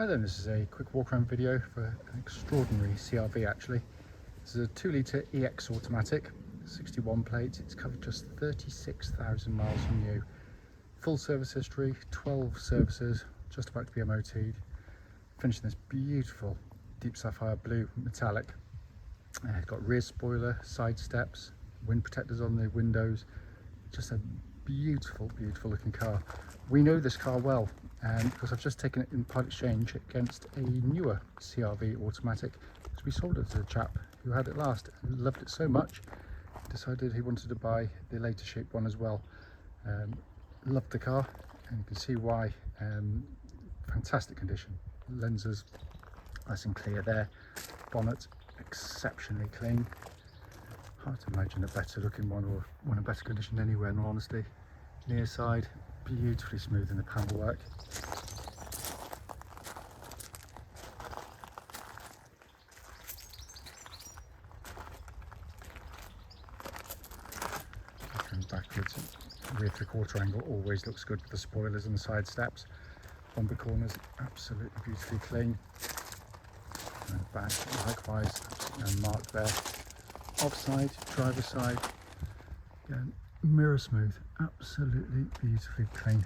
Hi then, this is a quick walk around video for an extraordinary CRV actually. This is a 2-litre EX automatic, 61 plate. It's covered just 36,000 miles from new. Full service history, 12 services, just about to be MOT'd. Finished in this beautiful deep sapphire blue metallic. It's got rear spoiler, side steps, wind protectors on the windows. Just a beautiful, beautiful looking car. We know this car well because I've just taken it in part exchange against a newer CRV automatic, because we sold it to a chap who had it last and loved it so much, decided he wanted to buy the later shaped one as well. Loved the car, and you can see why. Fantastic condition. Lenses nice and clear there. Bonnet exceptionally clean. Hard to imagine a better looking one, or one in better condition anywhere in all honesty. Near side beautifully smooth in the panel work. Going backwards, rear 3/4 angle always looks good with the spoilers and the side steps. Bumper corners absolutely beautifully clean. And back likewise, absolutely unmarked there. Offside, driver side, again, mirror smooth, absolutely beautifully clean.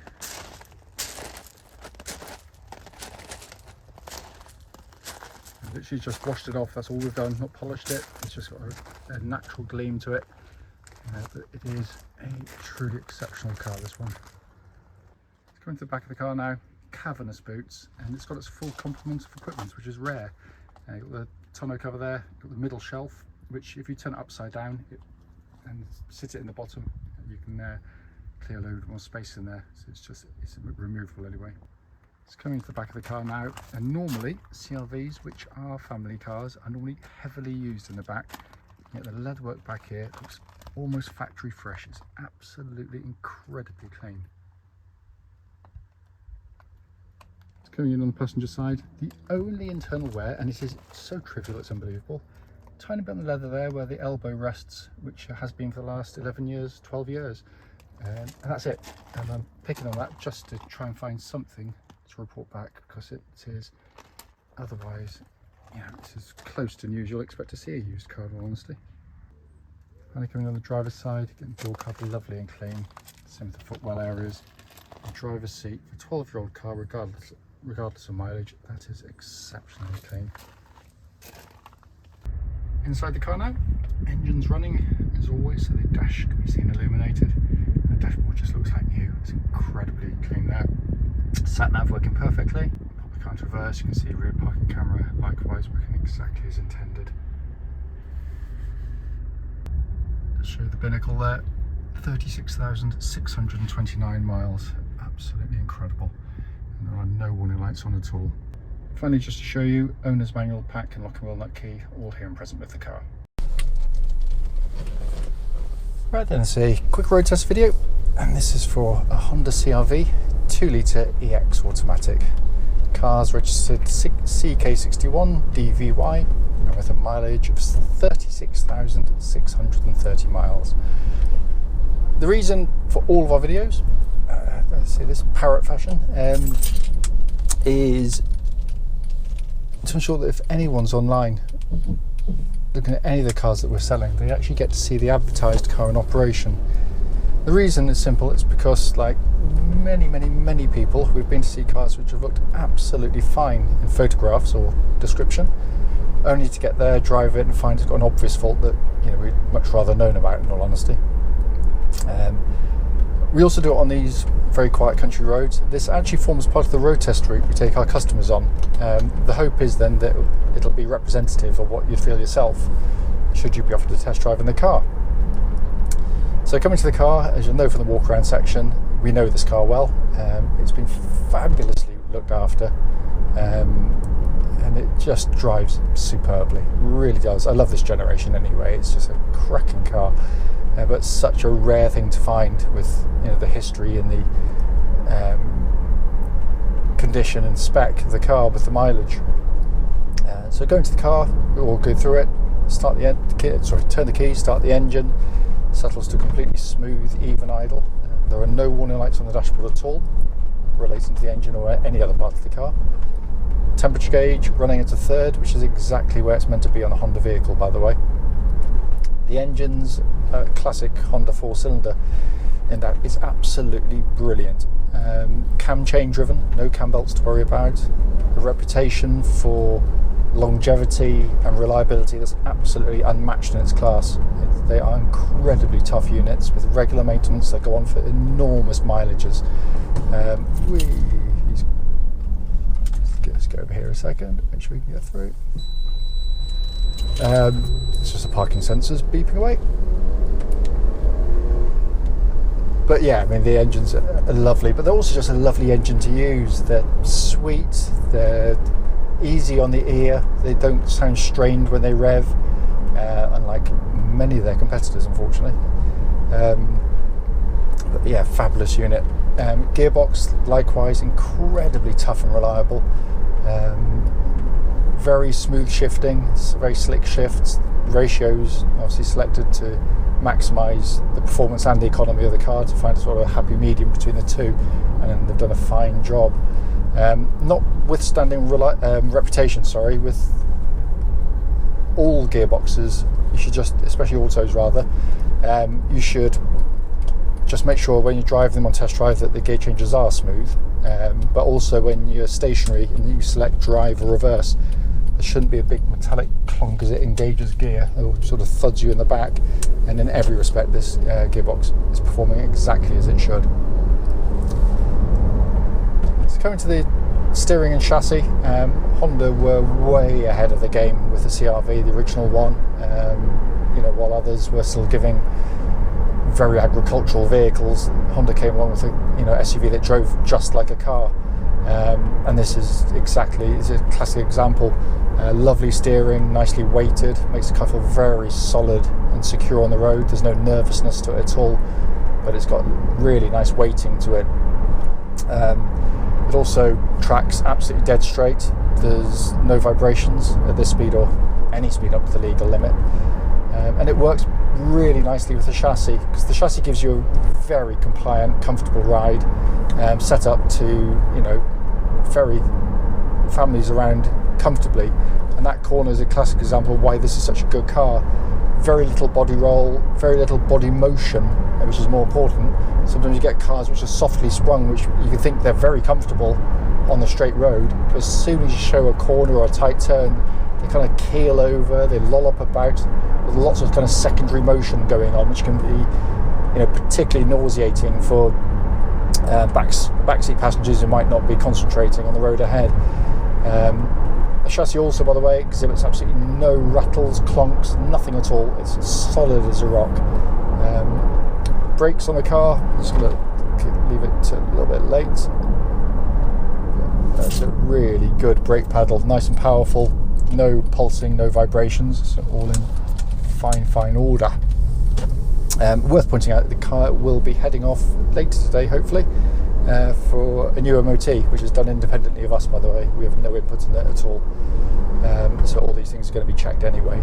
I literally just washed it off, that's all we've done, not polished it. It's just got a natural gleam to it. But it is a truly exceptional car, this one. Let's go into the back of the car now. Cavernous boots, and it's got its full complement of equipment, which is rare. You've got the tonneau cover there, you've got the middle shelf, which if you turn it upside down and sit it in the bottom, you can clear a load more space in there. So it's removable anyway. It's coming to the back of the car now, and normally CRVs, which are family cars, are normally heavily used in the back. Yet the leatherwork back here looks almost factory fresh. It's absolutely incredibly clean. Coming in on the passenger side, the only internal wear, and it is so trivial it's unbelievable, tiny bit on the leather there where the elbow rests, which has been for the last 11 years, 12 years, and that's it. And I'm picking on that just to try and find something to report back, because it is otherwise, you know, it's as close to new as you'll expect to see a used car, in all honesty. Finally coming on the driver's side, getting the door cover lovely and clean, same with the footwell areas. The driver's seat, for a 12-year-old car, regardless of mileage, that is exceptionally clean. Inside the car now, engine's running as always, so the dash can be seen illuminated, and the dashboard just looks like new. It's incredibly clean now. Sat nav working perfectly. Pop the car into reverse, you can see rear parking camera likewise working exactly as intended. Let's show you the binnacle there, 36,629 miles, absolutely incredible. And there are no warning lights on at all. Finally, just to show you, owner's manual, pack and lock and wheel nut key, all here and present with the car. Right then, it's a quick road test video, and this is for a Honda CR-V 2-litre EX automatic. Car's registered CK61DVY and with a mileage of 36,630 miles. The reason for all of our videos, let's say this parrot fashion, is to ensure that if anyone's online looking at any of the cars that we're selling, they actually get to see the advertised car in operation. The reason is simple. It's because, like many people, we've been to see cars which have looked absolutely fine in photographs or description, only to get there, drive it and find it's got an obvious fault that, you know, we'd much rather known about, in all honesty. We also do it on these very quiet country roads. This actually forms part of the road test route we take our customers on. The hope is then that it'll be representative of what you'd feel yourself should you be offered a test drive in the car. So coming to the car, as you'll know from the walk around section, we know this car well. It's been fabulously looked after, and it just drives superbly. It really does. I love this generation anyway. It's just a cracking car. But such a rare thing to find with, you know, the history and the condition and spec of the car with the mileage. So going to the car, we'll go through it, turn the key, start the engine, settles to completely smooth, even idle. There are no warning lights on the dashboard at all relating to the engine or any other part of the car. temperature gauge running into third, which is exactly where it's meant to be on a Honda vehicle, by the way. The engine's classic Honda 4-cylinder, and that is absolutely brilliant. Cam chain driven, no cam belts to worry about. A reputation for longevity and reliability that's absolutely unmatched in its class. They are incredibly tough units with regular maintenance that go on for enormous mileages. Let's go over here a second, make sure we can get through. It's just the parking sensors beeping away. But yeah, I mean, the engines are lovely, but they're also just a lovely engine to use. They're sweet, they're easy on the ear, they don't sound strained when they rev, unlike many of their competitors, unfortunately. But yeah, fabulous unit. Gearbox, likewise, incredibly tough and reliable. Very smooth shifting, very slick shifts. Ratios obviously selected to maximise the performance and the economy of the car, to find a sort of happy medium between the two, and they've done a fine job. Notwithstanding reputation, with all gearboxes, you should just, especially autos rather, you should just make sure when you drive them on test drive that the gear changes are smooth, but also when you're stationary and you select drive or reverse, there shouldn't be a big metallic clonk as it engages gear. It sort of thuds you in the back, and in every respect this gearbox is performing exactly as it should. So coming to the steering and chassis, Honda were way ahead of the game with the CR-V, the original one, while others were still giving very agricultural vehicles. Honda came along with a SUV that drove just like a car, and this is a classic example. Lovely steering, nicely weighted, makes the car feel very solid and secure on the road. There's no nervousness to it at all, but it's got really nice weighting to it. It also tracks absolutely dead straight. There's no vibrations at this speed or any speed up to the legal limit, and it works really nicely with the chassis, because the chassis gives you a very compliant, comfortable ride, set up to ferry families around comfortably. And that corner is a classic example of why this is such a good car. Very little body roll, very little body motion, which is more important. Sometimes you get cars which are softly sprung, which you can think they're very comfortable on the straight road, but as soon as you show a corner or a tight turn, they kind of keel over, they lollop about with lots of kind of secondary motion going on, which can be particularly nauseating for backseat passengers who might not be concentrating on the road ahead. The chassis also, by the way, exhibits absolutely no rattles, clonks, nothing at all. It's solid as a rock. Brakes on the car, I'm just going to leave it a little bit late. That's a really good brake pedal, nice and powerful, no pulsing, no vibrations, so all in fine order. Worth pointing out, the car will be heading off later today, hopefully, for a new MOT, which is done independently of us, by the way. We have no input in it at all, so all these things are going to be checked anyway.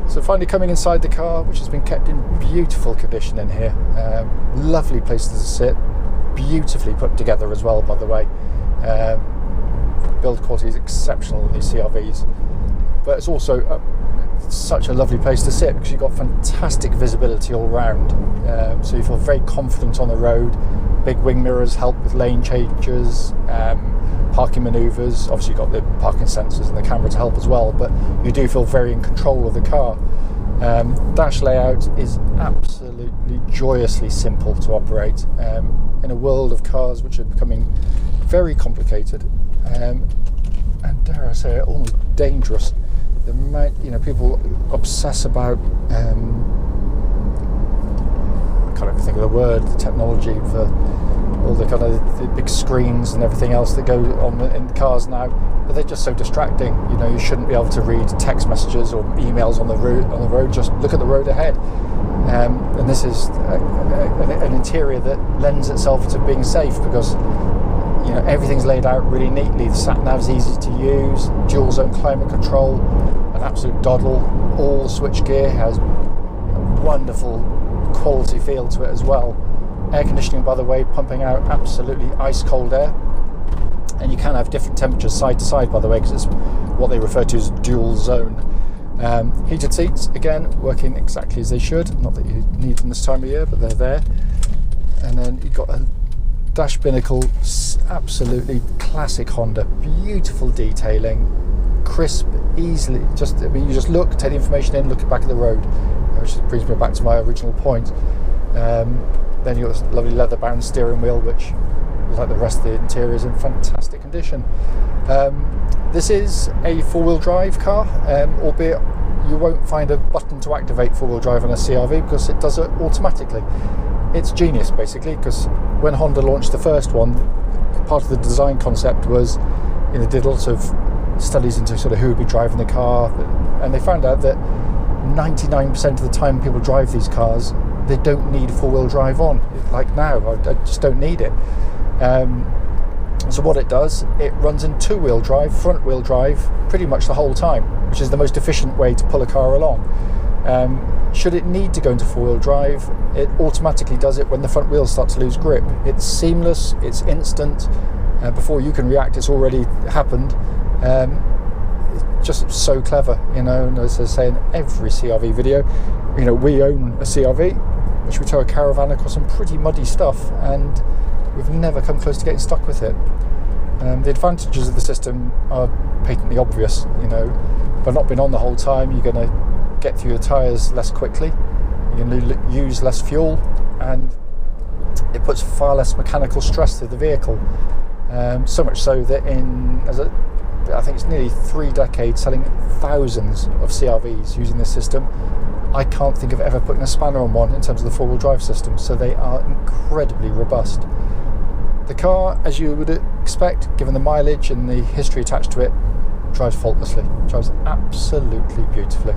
So finally coming inside the car, which has been kept in beautiful condition in here. Lovely places to sit, beautifully put together as well, by the way. Build quality is exceptional in these CR-Vs, but it's also such a lovely place to sit because you've got fantastic visibility all round, so you feel very confident on the road. Big wing mirrors help with lane changes, parking manoeuvres. Obviously you've got the parking sensors and the camera to help as well, but you do feel very in control of the car. Dash layout is absolutely joyously simple to operate, in a world of cars which are becoming very complicated, and dare I say it, almost dangerous. The amount, people obsess about, I can't even think of the word, the technology for all the kind of the big screens and everything else that go on in the cars now, but they're just so distracting. You shouldn't be able to read text messages or emails on the road. Just look at the road ahead. And this is an interior that lends itself to being safe because everything's laid out really neatly. The sat nav's easy to use, dual zone climate control, an absolute doddle. All switch gear has a wonderful quality feel to it as well. Air conditioning, by the way, pumping out absolutely ice cold air, and you can have different temperatures side to side, by the way, because it's what they refer to as dual zone. Heated seats, again, working exactly as they should. Not that you need them this time of year, but they're there. And then you've got a dash binnacle, absolutely classic Honda, beautiful detailing, crisp, easily, you just look, take the information in, look back at the road, which brings me back to my original point. Then you've got this lovely leather bound steering wheel, which, like the rest of the interior, is in fantastic condition. This is a four-wheel drive car, albeit you won't find a button to activate four-wheel drive on a CR-V because it does it automatically. It's genius, basically, because when Honda launched the first one, part of the design concept was, they did lots of studies into sort of who would be driving the car, and they found out that 99% of the time people drive these cars, they don't need four-wheel drive on. Like now, I just don't need it. So what it does, it runs in two-wheel drive, front-wheel drive, pretty much the whole time, which is the most efficient way to pull a car along. Should it need to go into four-wheel drive, it automatically does it when the front wheels start to lose grip. It's seamless, it's instant. Before you can react, it's already happened. It's just so clever, and as I say in every CR-V video, we own a CR-V, which we tow a caravan across some pretty muddy stuff, and we've never come close to getting stuck with it. The advantages of the system are patently obvious, by not being on the whole time, you're going to get through your tyres less quickly, you're going to use less fuel, and it puts far less mechanical stress through the vehicle. So much so that I think it's nearly 3 decades selling thousands of CR-Vs using this system, I can't think of ever putting a spanner on one in terms of the four-wheel drive system, so they are incredibly robust. The car, as you would expect, given the mileage and the history attached to it, drives faultlessly, drives absolutely beautifully.